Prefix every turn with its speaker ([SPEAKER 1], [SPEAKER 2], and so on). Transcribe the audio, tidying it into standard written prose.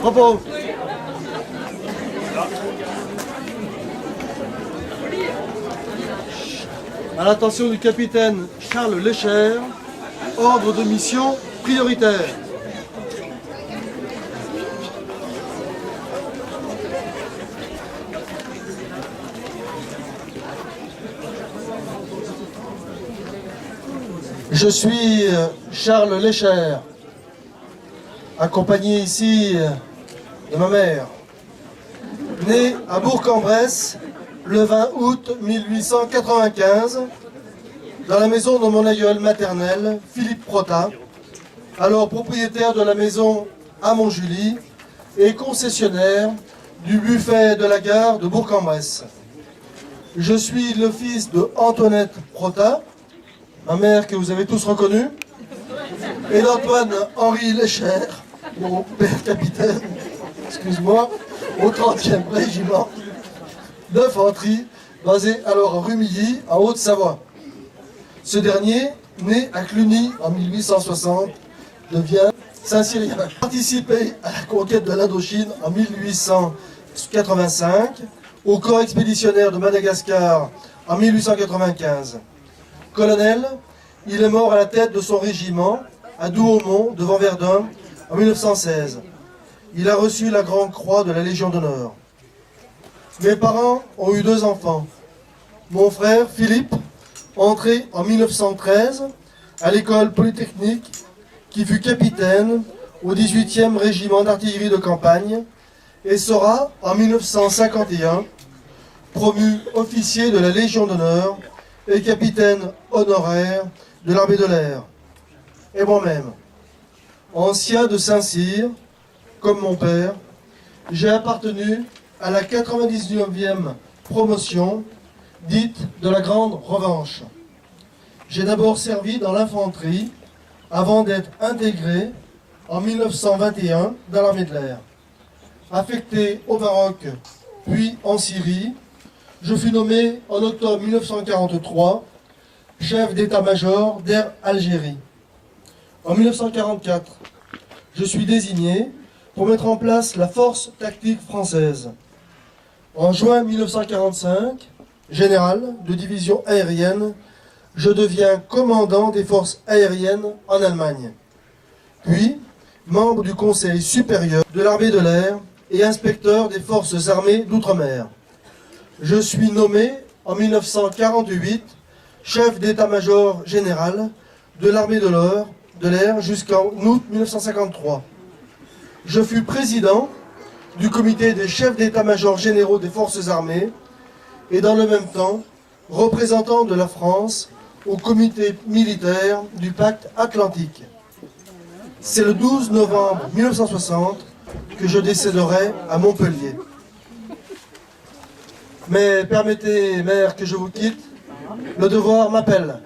[SPEAKER 1] Bravo. À l'attention du capitaine Charles Lécher, ordre de mission prioritaire. Je suis Charles Lécher, accompagné ici de ma mère, né à Bourg-en-Bresse le 20 août 1895, dans la maison de mon aïeul maternel, Philippe Protat, alors propriétaire de la maison à Montjuly et concessionnaire du buffet de la gare de Bourg-en-Bresse. Je suis le fils de Antoinette Protat, ma mère que vous avez tous reconnue, et d'Antoine-Henri Lécher, mon père capitaine, excuse-moi, au 30e régiment d'infanterie, basé alors à Rumilly, en Haute-Savoie. Ce dernier, né à Cluny en 1860, devient Saint-Cyrien. Participé à la conquête de l'Indochine en 1885, au corps expéditionnaire de Madagascar en 1895. Colonel, il est mort à la tête de son régiment à Douaumont, devant Verdun, en 1916. Il a reçu la Grande Croix de la Légion d'honneur. Mes parents ont eu 2 enfants. Mon frère, Philippe, entré en 1913 à l'école polytechnique, qui fut capitaine au 18e régiment d'artillerie de campagne et sera, en 1951, promu officier de la Légion d'honneur et capitaine honoraire de l'armée de l'air. Et moi-même, ancien de Saint-Cyr, comme mon père, j'ai appartenu à la 99e promotion, dite de la Grande Revanche. J'ai d'abord servi dans l'infanterie, avant d'être intégré en 1921 dans l'armée de l'air. Affecté au Maroc, puis en Syrie, je fus nommé en octobre 1943 chef d'état-major d'Air Algérie. En 1944, je suis désigné pour mettre en place la force tactique française. En juin 1945, général de division aérienne, je deviens commandant des forces aériennes en Allemagne. Puis, membre du Conseil supérieur de l'armée de l'air et inspecteur des forces armées d'outre-mer. Je suis nommé en 1948 chef d'état-major général de l'armée de l'air jusqu'en août 1953. Je fus président du comité des chefs d'état-major généraux des forces armées et dans le même temps représentant de la France au comité militaire du pacte atlantique. C'est le 12 novembre 1960 que je décéderai à Montpellier. Mais permettez, mère, que je vous quitte, le devoir m'appelle.